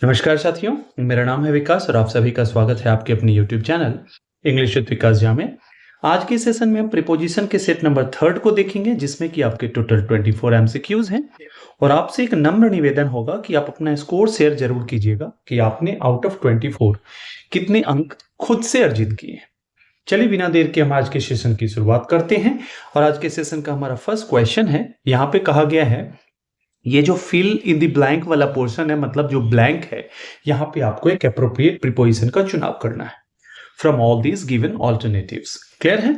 नमस्कार साथियों, मेरा नाम है विकास और आप सभी का स्वागत है आपके अपने YouTube चैनल इंग्लिश विद विकास झा में। आज के सेशन में हम प्रीपोजिशन के सेट नंबर 3 को देखेंगे, जिसमें कि आपके टोटल 24 MCQs हैं और आपसे एक नम्र निवेदन होगा कि आप अपना स्कोर शेयर जरूर कीजिएगा कि आपने आउट ऑफ 24 कितने अंक खुद से अर्जित किए। चलिए बिना देर के हम आज के सेशन की शुरुआत करते हैं और आज के सेशन का हमारा फर्स्ट क्वेश्चन है। यहाँ पे कहा गया है, ये जो फिल इन द ब्लैंक वाला पोर्शन है, मतलब जो ब्लैंक है, यहाँ पे आपको एक एप्रोप्रिएट प्रीपोजिशन का चुनाव करना है from all these given alternatives. Clear है?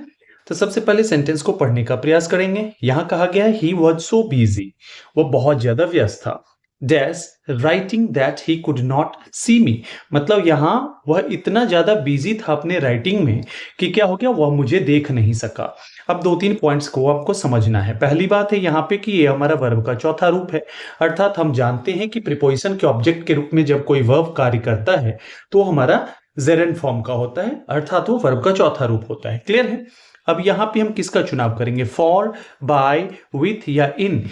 तो सबसे पहले सेंटेंस को पढ़ने का प्रयास करेंगे। यहाँ कहा गया है, ही वॉज सो बिजी, वो बहुत ज्यादा व्यस्त था, dash writing that he could not see me, मतलब यहाँ वह इतना ज्यादा बिजी था अपने राइटिंग में कि क्या हो गया, वह मुझे देख नहीं सका। अब 2-3 पॉइंट्स को आपको समझना है। पहली बात है यहाँ पे कि ये हमारा वर्ब का चौथा रूप है, अर्थात हम जानते हैं कि प्रीपोजिशन के ऑब्जेक्ट के रूप में जब कोई वर्ब कार्य करता है तो हमारा जेरेंड फॉर्म का होता है, अर्थात वो वर्ब का चौथा रूप होता है। क्लियर है? अब यहाँ पे हम किसका चुनाव करेंगे, फॉर, बाय, विथ या इन।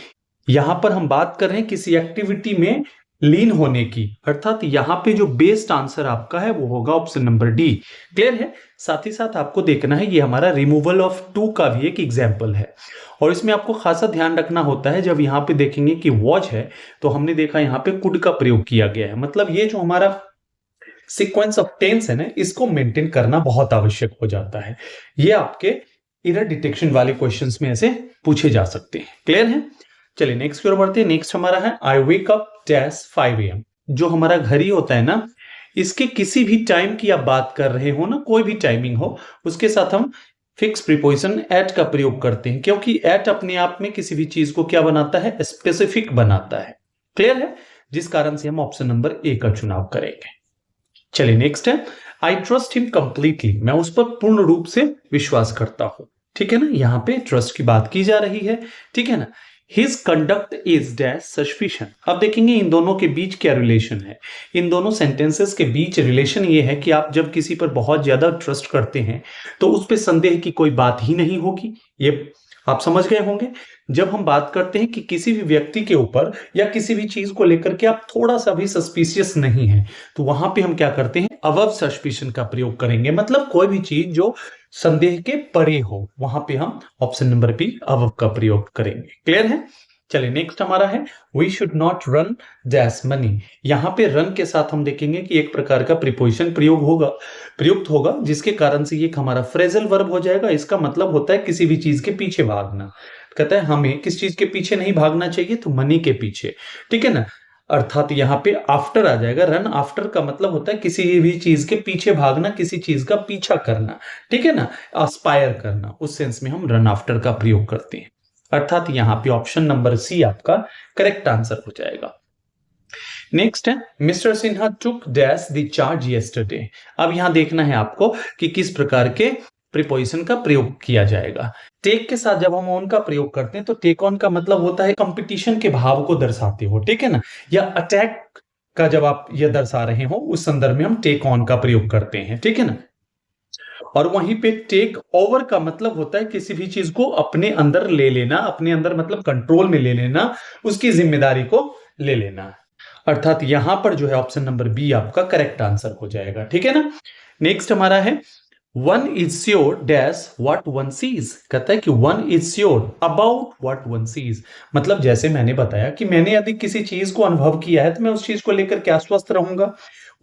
यहां पर हम बात कर रहे हैं किसी एक्टिविटी में लीन होने की, अर्थात यहां पे जो बेस्ट आंसर आपका है वो होगा ऑप्शन नंबर डी। क्लियर है? साथ ही साथ आपको देखना है, ये हमारा रिमूवल ऑफ टू का भी एक एग्जाम्पल है और इसमें आपको खासा ध्यान रखना होता है। जब यहाँ पे देखेंगे कि वॉच है तो हमने देखा यहाँ पे कुड का प्रयोग किया गया है, मतलब ये जो हमारा सीक्वेंस ऑफ टेंस है ना, इसको मेंटेन करना बहुत आवश्यक हो जाता है। ये आपके एरर डिटेक्शन वाले क्वेश्चंस में ऐसे पूछे जा सकते हैं। क्लियर है? चलिए नेक्स्ट की ओर बढ़ते हैं। नेक्स्ट हमारा है, आई वेक अप डैश 5 AM। जो हमारा घड़ी होता है ना, इसके किसी भी टाइम की आप बात कर रहे हो ना, कोई भी टाइमिंग हो, उसके साथ हम फिक्स प्रीपोजिशन एट का प्रयोग करते हैं, क्योंकि एट अपने आप में किसी भी चीज को क्या बनाता है, स्पेसिफिक बनाता है। क्लियर है? जिस कारण से हम ऑप्शन नंबर ए का चुनाव करेंगे। चलिए नेक्स्ट है, आई ट्रस्ट हिम कंप्लीटली, मैं उस पर पूर्ण रूप से विश्वास करता हूं। ठीक है ना, यहां पे ट्रस्ट की बात की जा रही है। ठीक है ना, His conduct is dash suspicion। अब देखेंगे इन दोनों के बीच क्या रिलेशन है। इन दोनों सेंटेंसेस के बीच रिलेशन ये है कि आप जब किसी पर बहुत ज्यादा ट्रस्ट करते हैं तो उस पर संदेह की कोई बात ही नहीं होगी। ये आप समझ गए होंगे। जब हम बात करते हैं कि किसी भी व्यक्ति के ऊपर या किसी भी चीज को लेकर के आप थोड़ा सा भी सस्पिशियस नहीं है, तो वहां पे हम क्या करते हैं, अबव सस्पिशन का प्रयोग करेंगे, मतलब कोई भी चीज जो संदेह के परे हो, वहां पे हम ऑप्शन नंबर बी अबव का प्रयोग करेंगे। क्लियर है? चलिए नेक्स्ट हमारा है, we should not run dash money. यहां पे रन के साथ हम देखेंगे कि एक प्रकार का प्रीपोजिशन प्रयुक्त होगा, जिसके कारण से ये हमारा फ्रेजल वर्ब हो जाएगा। इसका मतलब होता है किसी भी चीज के पीछे भागना। कहता है हमें किस चीज के पीछे नहीं भागना चाहिए, तो मनी के पीछे। ठीक है ना, अर्थात यहाँ पे आफ्टर आ जाएगा। रन आफ्टर का मतलब होता है किसी भी चीज के पीछे भागना, किसी चीज का पीछा करना। ठीक है ना, एस्पायर करना, उस सेंस में हम रन आफ्टर का प्रयोग करते हैं, अर्थात यहाँ पे ऑप्शन नंबर सी आपका करेक्ट आंसर हो जाएगा। नेक्स्ट है, mister Sinha took dash the charge yesterday. अब यहां देखना है आपको कि किस प्रकार के प्रीपोजिशन का प्रयोग किया जाएगा। टेक के साथ जब हम ऑन का प्रयोग करते हैं तो टेक ऑन का मतलब होता है कंपटीशन के भाव को दर्शाते हो। ठीक है ना, या अटैक का जब आप यह दर्शा रहे हो, उस संदर्भ में हम टेक ऑन का प्रयोग करते हैं। ठीक है ना, और वहीं पे टेक ओवर का मतलब होता है किसी भी चीज को अपने अंदर ले लेना, अपने अंदर मतलब कंट्रोल में ले लेना, उसकी जिम्मेदारी को ले लेना, अर्थात यहां पर जो है ऑप्शन नंबर बी आपका करेक्ट आंसर हो जाएगा। ठीक है ना, नेक्स्ट हमारा है, one is sure dash what one seize. कहता है कि one is sure about what one seize, मतलब जैसे मैंने बताया कि मैंने यदि किसी चीज को अनुभव किया है तो मैं उस चीज को लेकर क्या आश्वस्त रहूंगा,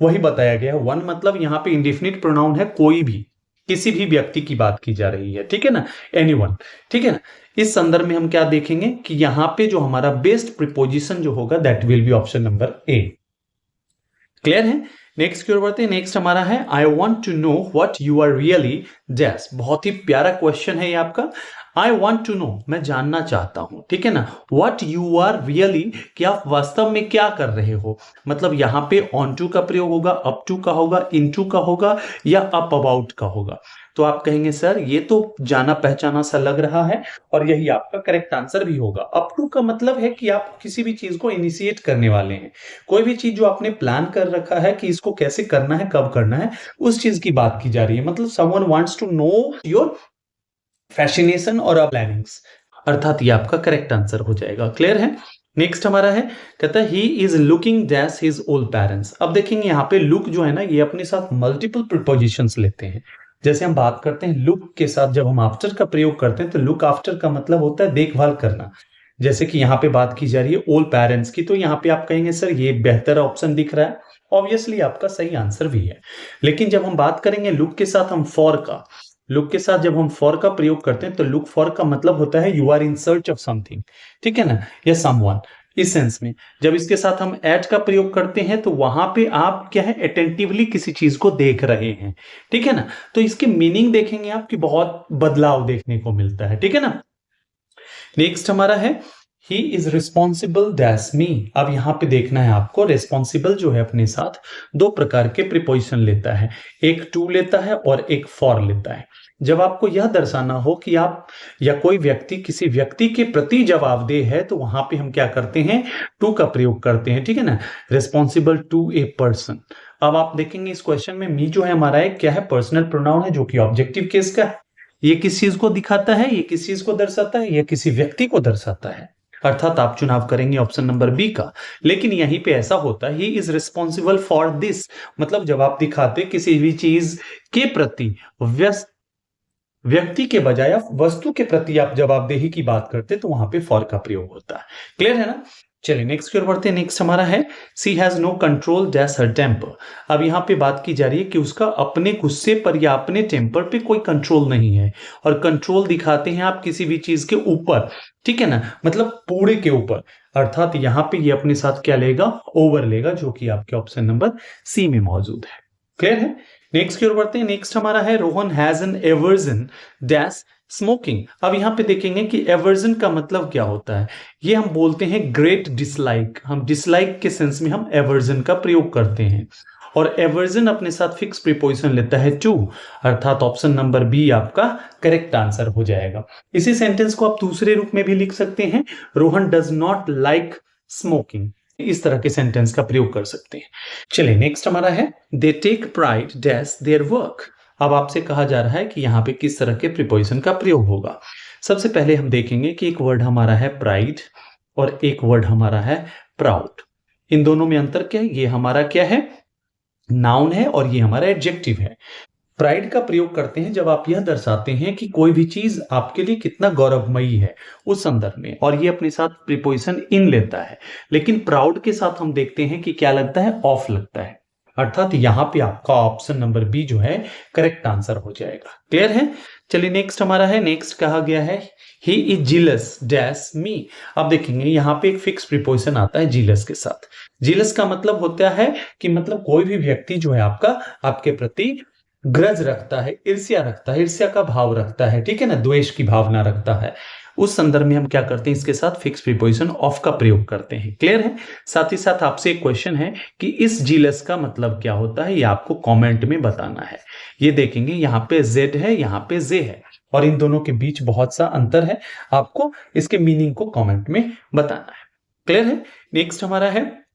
वही बताया गया है। वन मतलब यहाँ पे इंडेफिनिट प्रोनाउन है, कोई भी, किसी भी व्यक्ति की बात की जा रही है। ठीक है ना, एनीवन। ठीक है ना, इस संदर्भ में हम क्या देखेंगे कि यहां पे जो हमारा बेस्ट प्रीपोजिशन जो होगा that will be option number A. Clear है? नेक्स्ट की ओर बढ़ते हैं। नेक्स्ट हमारा है, I want to know what you are really dash. बहुत ही प्यारा क्वेश्चन है ये आपका। आई वॉन्ट टू नो, मैं जानना चाहता हूं। ठीक है ना, व्हाट यू आर रियली, कि आप वास्तव में क्या कर रहे हो, मतलब यहां पे ऑन टू का प्रयोग होगा, अप टू का होगा, इन टू का होगा या अप अबाउट का होगा। तो आप कहेंगे सर ये तो जाना पहचाना सा लग रहा है, और यही आपका करेक्ट आंसर भी होगा। अप टू का मतलब है कि आप किसी भी चीज को इनिशिएट करने वाले हैं, कोई भी चीज जो आपने प्लान कर रखा है कि इसको कैसे करना है, कब करना है, उस चीज की बात की जा रही है। मतलब someone wants to know your fascination और प्लानिंग्स, अर्थात ये आपका करेक्ट आंसर हो जाएगा। क्लियर है? नेक्स्ट हमारा है, कहता है he is looking dash his old parents. अब देखेंगे यहाँ पे लुक जो है ना, ये अपने साथ मल्टीपल प्रीपोजिशंस लेते हैं। जैसे हम बात करते हैं लुक के साथ जब हम आफ्टर का प्रयोग करते हैं तो लुक आफ्टर का मतलब होता है देखभाल करना। जैसे कि यहाँ पे बात की जा रही है ओल्ड पेरेंट्स की, तो यहाँ पे आप कहेंगे सर ये बेहतर ऑप्शन दिख रहा है, ऑब्वियसली आपका सही आंसर भी है। लेकिन जब हम बात करेंगे लुक के साथ हम फॉर का, लुक के साथ जब हम फॉर का प्रयोग करते हैं तो लुक फॉर का मतलब होता है you are in search of something, ठीक है ना, या समवन, इस सेंस में। जब इसके साथ हम एट का प्रयोग करते हैं तो वहां पे आप क्या है, अटेंटिवली किसी चीज को देख रहे हैं, ठीक है ना। तो इसके मीनिंग देखेंगे आप कि बहुत बदलाव देखने को मिलता है, ठीक है ना। नेक्स्ट हमारा है ही इज रिस्पॉन्सिबल डैश मी। अब यहां पे देखना है आपको, रिस्पॉन्सिबल जो है अपने साथ दो प्रकार के प्रीपोजिशन लेता है, एक टू लेता है और एक फॉर लेता है। जब आपको यह दर्शाना हो कि आप या कोई व्यक्ति किसी व्यक्ति के प्रति जवाबदेह है तो वहां पे हम क्या करते हैं, टू का प्रयोग करते हैं, ठीक है ना, रिस्पॉन्सिबल टू ए पर्सन। अब आप देखेंगे इस क्वेश्चन में मी जो है हमारा एक क्या है, पर्सनल प्रोनाउन है जो कि ऑब्जेक्टिव केस का है। ये किस चीज को दिखाता है, ये किस चीज को दर्शाता है, ये किसी व्यक्ति को दर्शाता है, अर्थात आप चुनाव करेंगे ऑप्शन नंबर बी का। लेकिन यहीं पे ऐसा होता है he is responsible for this, मतलब जब आप दिखाते किसी भी चीज के प्रति व्यक्ति के बजाय वस्तु के प्रति आप जवाबदेही की बात करते तो वहां पे फॉर का प्रयोग होता है। क्लियर है ना। चलिए नेक्स्ट की ओर बढ़ते हैं। नेक्स्ट हमारा है she has no control dash her temper. अब यहाँ पे बात की जा रही है कि उसका अपने गुस्से पर या अपने टेम्पर पे कोई कंट्रोल नहीं है, और कंट्रोल दिखाते हैं आप किसी भी चीज के ऊपर, ठीक है ना, मतलब पूरे के ऊपर, अर्थात यहाँ पे ये अपने साथ क्या लेगा, ओवर लेगा, जो कि आपके ऑप्शन नंबर सी में मौजूद है। क्लियर है। नेक्स्ट की ओर बढ़ते हैं। नेक्स्ट हमारा है Rohan has an aversion dash smoking. अब यहां पे देखेंगे कि एवर्जन का मतलब क्या होता है, ये हम बोलते हैं ग्रेट डिसलाइक। हम डिसलाइक के सेंस में हम एवर्जन का प्रयोग करते हैं, और एवर्जन अपने साथ फिक्स प्रीपोजिशन लेता है टू, अर्थात ऑप्शन नंबर बी आपका करेक्ट आंसर हो जाएगा। इसी सेंटेंस को आप दूसरे रूप में भी लिख सकते हैं, Rohan does not like smoking, इस तरह के सेंटेंस का प्रयोग कर सकते हैं। चलिए नेक्स्ट हमारा है they take pride dash their work. अब आपसे कहा जा रहा है कि यहाँ पे किस तरह के प्रीपोजिशन का प्रयोग होगा। सबसे पहले हम देखेंगे कि एक वर्ड हमारा है प्राइड और एक वर्ड हमारा है प्राउड। इन दोनों में अंतर क्या है, ये हमारा क्या है, नाउन है और ये हमारा एडजेक्टिव है। प्राइड का प्रयोग करते हैं जब आप यह दर्शाते हैं कि कोई भी चीज आपके लिए कितना गौरवमयी है उस संदर्भ में, और ये अपने साथ प्रीपोजिशन इन लेता है। लेकिन प्राउड के साथ हम देखते हैं कि क्या लगता है, ऑफ लगता है, अर्थात यहां पे आपका ऑप्शन नंबर बी जो है करेक्ट आंसर हो जाएगा। क्लियर है। चलिए नेक्स्ट हमारा है, नेक्स्ट कहा गया है ही इज जीलस डैश मी। अब देखेंगे यहाँ पे एक फिक्स प्रीपोजिशन आता है जीलस के साथ। जीलस का मतलब होता है कि मतलब कोई भी व्यक्ति जो है आपके प्रति ग्रज रखता है, ईर्ष्या रखता है, ईर्ष्या का भाव रखता है, ठीक है ना, द्वेष की भावना रखता है। उस संदर्भ में हम क्या करते हैं, इसके साथ फिक्स प्रीपोजिशन ऑफ का प्रयोग करते हैं। क्लियर है। साथ ही साथ आपसे एक क्वेश्चन है कि इस जीलस का मतलब क्या होता है, ये आपको कमेंट में बताना है। ये देखेंगे यहाँ पे जेड है, यहाँ पे जे है, और इन दोनों के बीच बहुत सा अंतर है, आपको इसके मीनिंग को कमेंट में बताना है। क्लियर है। नेक्स्ट हमारा है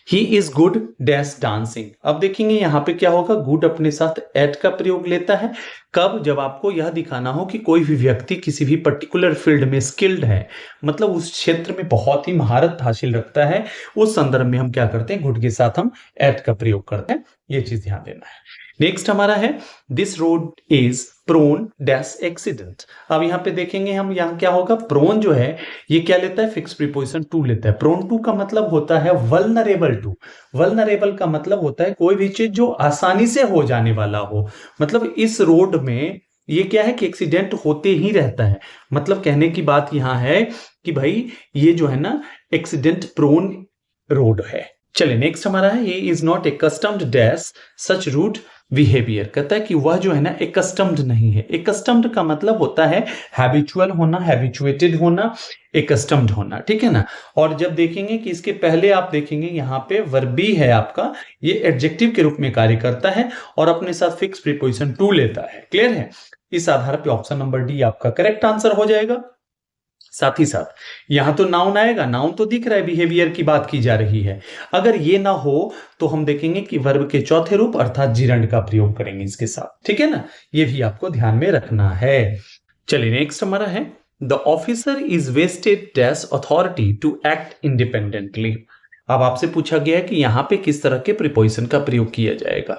he is good dash dancing. अब देखेंगे यहाँ पे क्या होगा, गुड अपने साथ एट का प्रयोग लेता है। कब, जब आपको यह दिखाना हो कि कोई भी व्यक्ति किसी भी पर्टिकुलर फील्ड में स्किल्ड है, मतलब उस क्षेत्र में बहुत ही महारत हासिल रखता है, उस संदर्भ में हम क्या करते हैं, गुड के साथ हम एट का प्रयोग करते हैं। ये चीज ध्यान देना है। नेक्स्ट हमारा है this road is prone dash accident. अब यहाँ पे देखेंगे हम, यहाँ क्या होगा, प्रोन जो है ये क्या लेता है, फिक्स प्रीपोजिशन टू लेता है। प्रोन टू का मतलब होता है वल्नरेबल टू। वल्नरेबल का मतलब होता है कोई भी चीज जो आसानी से हो जाने वाला हो, मतलब इस रोड में ये क्या है कि एक्सीडेंट होते ही रहता है। मतलब कहने की बात यहाँ है कि भाई ये जो है ना एक्सीडेंट प्रोन रोड है। चलिए नेक्स्ट हमारा है, he is not accustomed dash such rude behaviour. कहता है कि वह जो है ना एकस्टम्ड नहीं है। एकस्टम्ड का मतलब होता है हैबिचुअल होना, हैबिचुएटेड होना, एकस्टम्ड होना, ठीक है ना। और जब देखेंगे कि इसके पहले आप देखेंगे यहाँ पे वर्ब बी है आपका, ये एडजेक्टिव के रूप में कार्य करता है और अपने साथ फिक्स प्रीपोजिशन टू लेता है। क्लियर है। इस आधार पे ऑप्शन नंबर डी आपका करेक्ट आंसर हो जाएगा। साथ ही साथ यहां तो नाउन आएगा, नाउन तो दिख रहा है, बिहेवियर की बात की जा रही है। अगर ये ना हो तो हम देखेंगे कि वर्ब के चौथे रूप अर्थात जिरंड का प्रयोग करेंगे इसके साथ, ठीक है ना। ये भी आपको ध्यान में रखना है। चलिए नेक्स्ट हमारा है the officer is vested dash authority to act independently. अब आपसे पूछा गया है कि यहां पे किस तरह के प्रीपोजिशन का प्रयोग किया जाएगा।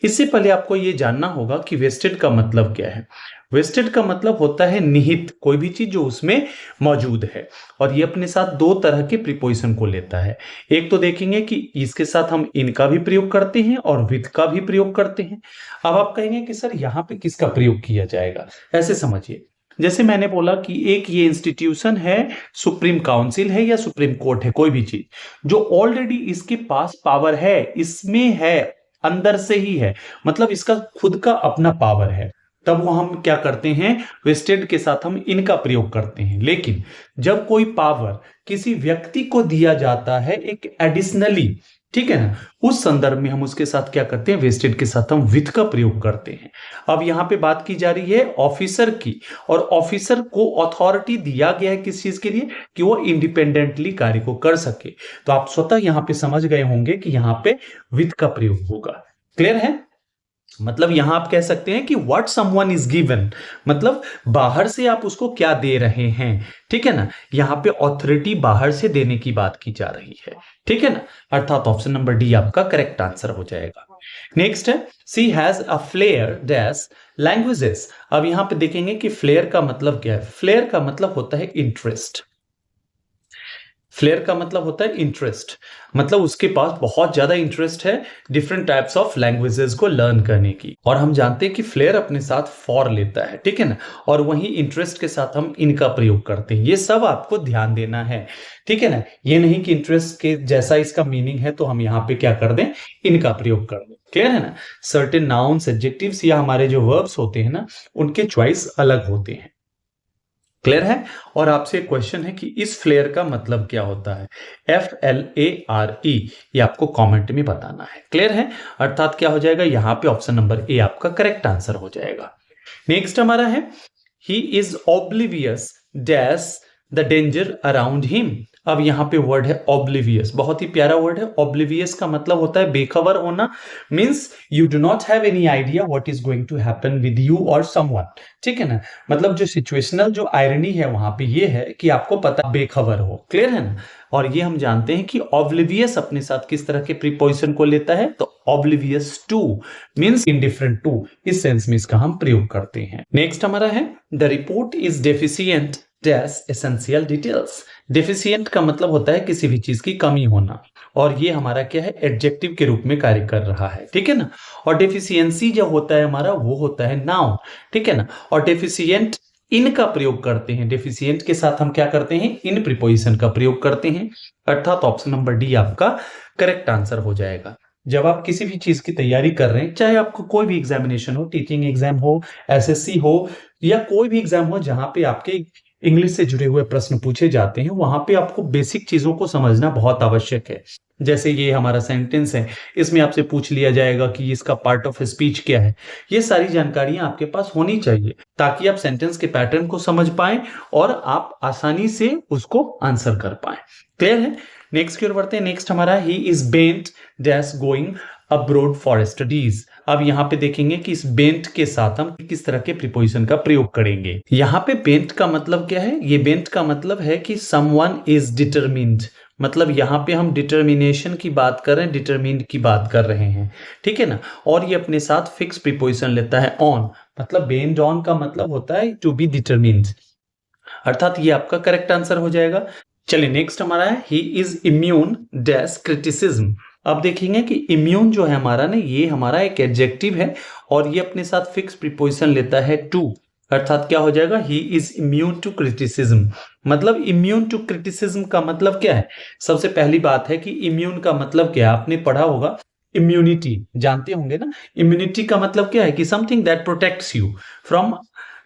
इससे पहले आपको यह जानना होगा कि वेस्टेड का मतलब क्या है। वेस्टेड का मतलब होता है निहित, कोई भी चीज जो उसमें मौजूद है, और ये अपने साथ दो तरह के प्रीपोजिशन को लेता है। एक तो देखेंगे कि इसके साथ हम इनका भी प्रयोग करते हैं और विद का भी प्रयोग करते हैं। अब आप कहेंगे कि सर यहाँ पे किसका प्रयोग किया जाएगा, ऐसे समझिए, जैसे मैंने बोला कि एक ये इंस्टीट्यूशन है, सुप्रीम काउंसिल है या सुप्रीम कोर्ट है, कोई भी चीज जो ऑलरेडी इसके पास पावर है, इसमें है, अंदर से ही है, मतलब इसका खुद का अपना पावर है, तब वो हम क्या करते हैं, वेस्टेड के साथ हम इनका प्रयोग करते हैं। लेकिन जब कोई पावर किसी व्यक्ति को दिया जाता है एक एडिशनली, ठीक है ना, उस संदर्भ में हम उसके साथ क्या करते हैं, वेस्टेड के साथ हम विथ का प्रयोग करते हैं। अब यहां पे बात की जा रही है ऑफिसर की, और ऑफिसर को अथॉरिटी दिया गया है किस चीज के लिए, कि वो इंडिपेंडेंटली कार्य को कर सके। तो आप स्वतः यहां पे समझ गए होंगे कि यहां पे विथ का प्रयोग होगा। क्लियर है? मतलब यहां आप कह सकते हैं कि व्हाट समवन इज गिवन, मतलब बाहर से आप उसको क्या दे रहे हैं, ठीक है ना, यहां पे ऑथोरिटी बाहर से देने की बात की जा रही है, ठीक है ना, अर्थात ऑप्शन नंबर डी आपका करेक्ट आंसर हो जाएगा। नेक्स्ट है she has a flair dash languages. अब यहां पे देखेंगे कि फ्लेयर का मतलब क्या है। फ्लेयर का मतलब होता है इंटरेस्ट। फ्लेयर का मतलब होता है इंटरेस्ट, मतलब उसके पास बहुत ज्यादा इंटरेस्ट है डिफरेंट टाइप्स ऑफ लैंग्वेजेस को लर्न करने की। और हम जानते हैं कि फ्लेयर अपने साथ फॉर लेता है, ठीक है ना, और वहीं इंटरेस्ट के साथ हम इनका प्रयोग करते हैं। ये सब आपको ध्यान देना है, ठीक है ना, ये नहीं कि इंटरेस्ट के जैसा इसका मीनिंग है तो हम यहाँ पे क्या कर दें, इनका प्रयोग कर दें। क्लियर है ना? सर्टेन नाउन्स, एडजेक्टिव्स या हमारे जो वर्ब्स होते हैं ना, उनके चॉइस अलग होते हैं। क्लियर है? और आपसे क्वेश्चन है कि इस फ्लेयर का मतलब क्या होता है, FLARE, ये आपको कमेंट में बताना है। क्लियर है? अर्थात क्या हो जाएगा, यहां पे ऑप्शन नंबर ए आपका करेक्ट आंसर हो जाएगा। नेक्स्ट हमारा है he is oblivious dash the danger around him. अब यहां पे वर्ड है ऑब्लिवियस, बहुत ही प्यारा वर्ड है। ऑब्लिवियस का मतलब होता है बेखबर होना, means you do not have any idea what is going to happen with you और समवन, ठीक है ना, मतलब जो सिचुएशनल जो आयरनी है वहां पे ये है कि आपको पता बेखबर हो। क्लियर है ना? और ये हम जानते हैं कि ऑब्लिवियस अपने साथ किस तरह के प्रीपोजिशन को लेता है, तो oblivious to means indifferent to, इस सेंस में इसका हम प्रयोग करते हैं। नेक्स्ट हमारा है the report is deficient dash essential details. Deficient का मतलब होता है किसी भी चीज की कमी होना, और ये हमारा क्या है, एडजेक्टिव के रूप में कार्य कर रहा है, ठीक है ना। और डेफिशिएंसी जो होता है हमारा, वो होता है नाउन, ठीक है ना। और डेफिशिएंट इन का प्रयोग करते हैं, डेफिशिएंट के साथ हम क्या करते हैं, इन प्रीपोजिशन का प्रयोग करते हैं, अर्थात ऑप्शन नंबर डी आपका करेक्ट आंसर हो जाएगा। जब आप किसी भी चीज की तैयारी कर रहे हैं, चाहे आपको कोई भी एग्जामिनेशन हो, टीचिंग एग्जाम हो, SSC हो, या कोई भी एग्जाम हो जहां पे आपके इंग्लिश से जुड़े हुए प्रश्न पूछे जाते हैं, वहां पे आपको बेसिक चीजों को समझना बहुत आवश्यक है। जैसे ये हमारा सेंटेंस है, इसमें आपसे पूछ लिया जाएगा कि इसका पार्ट ऑफ स्पीच क्या है। ये सारी जानकारियां आपके पास होनी चाहिए ताकि आप सेंटेंस के पैटर्न को समझ पाएं और आप आसानी से उसको आंसर कर पाएं। क्लियर है? नेक्स्ट की ओर बढ़ते हैं। नेक्स्ट हमारा he is bent dash going abroad for studies. अब यहाँ पे देखेंगे कि इस बेंट के साथ हम किस तरह के प्रीपोजिशन का प्रयोग करेंगे। यहाँ पे बेंट का मतलब क्या है, ये बेंट का मतलब है कि समवन इज डिटरमिन्ड, मतलब यहाँ पे हम डिटर्मिनेशन की बात कर रहे हैं, डिटरमिन्ड की बात कर रहे हैं, ठीक है ना। और ये अपने साथ फिक्स प्रीपोजिशन लेता है ऑन, मतलब बेंड ऑन का मतलब होता है टू बी डिटरमिन्ड, अर्थात ये आपका करेक्ट आंसर हो जाएगा। चलिए नेक्स्ट हमारा है he is immune dash criticism. अब देखेंगे कि इम्यून जो है हमारा ना, ये हमारा एक एडजेक्टिव है और ये अपने साथ फिक्स प्रीपोजिशन लेता है टू, अर्थात क्या हो जाएगा, he is immune to criticism. मतलब इम्यून टू क्रिटिसिज्म का मतलब क्या है, सबसे पहली बात है कि इम्यून का मतलब क्या है, आपने पढ़ा होगा इम्यूनिटी, जानते होंगे ना। इम्यूनिटी का मतलब क्या है कि something that protects you from,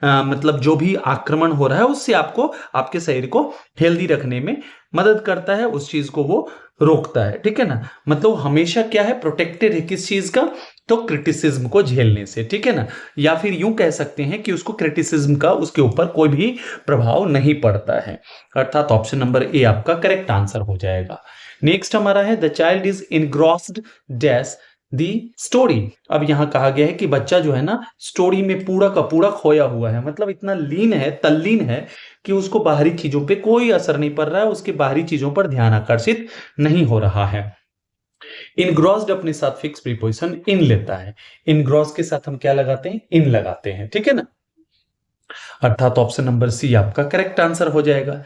मतलब जो भी आक्रमण हो रहा है उससे आपको, आपके शरीर को हेल्दी रखने में मदद करता है, उस चीज को वो रोकता है, ठीक है ना। मतलब हमेशा क्या है, प्रोटेक्टेड है किस चीज का, तो क्रिटिसिज्म को झेलने से, ठीक है ना। या फिर यूं कह सकते हैं कि उसको क्रिटिसिज्म का उसके ऊपर कोई भी प्रभाव नहीं पड़ता है, अर्थात ऑप्शन नंबर ए आपका करेक्ट आंसर हो जाएगा। नेक्स्ट हमारा है the child is engrossed dash the story. अब यहाँ कहा गया है कि बच्चा जो है ना स्टोरी में पूरा का पूरा खोया हुआ है, मतलब इतना लीन है, तल्लीन है कि उसको बाहरी चीजों पे कोई असर नहीं पड़ रहा है, उसके बाहरी चीजों पर ध्यान आकर्षित नहीं हो रहा है। इनग्रॉस्ड अपने साथ फिक्स प्रीपोजिशन इन लेता है। इनग्रॉस के साथ हम क्या लगाते हैं? इन लगाते हैं, ठीक है ना। अर्थात ऑप्शन नंबर सी आपका करेक्ट आंसर हो जाएगा।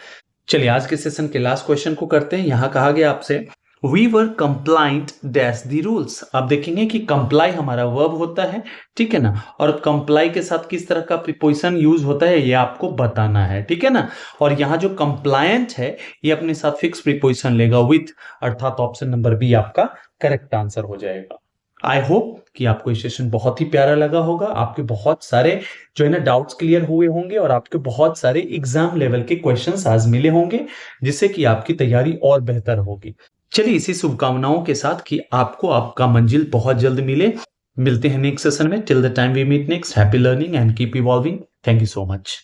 चलिए आज के सेशन के लास्ट क्वेश्चन को करते हैं। यहां कहा गया आपसे we were compliant dash the rules. आप देखेंगे कि कंप्लाई हमारा वर्ब होता है, ठीक है ना, और कंप्लाई के साथ किस तरह का प्रीपोजिशन यूज होता है ये आपको बताना है, ठीक है ना। और यहां जो कंप्लायंट है ये अपने साथ फिक्स प्रीपोजिशन लेगा विथ, अर्थात ऑप्शन नंबर बी आपका करेक्ट आंसर हो जाएगा। आई होप कि आपको ये सेशन बहुत ही प्यारा लगा होगा, आपके बहुत सारे जो है ना डाउट्स क्लियर हुए होंगे और आपके बहुत सारे एग्जाम लेवल के क्वेश्चंस आज मिले होंगे, जिससे कि आपकी तैयारी और बेहतर होगी। चलिए इसी शुभकामनाओं के साथ कि आपको आपका मंजिल बहुत जल्द मिले। मिलते हैं नेक्स्ट सेशन में। Till the time we meet next, happy learning and keep evolving. Thank you so much.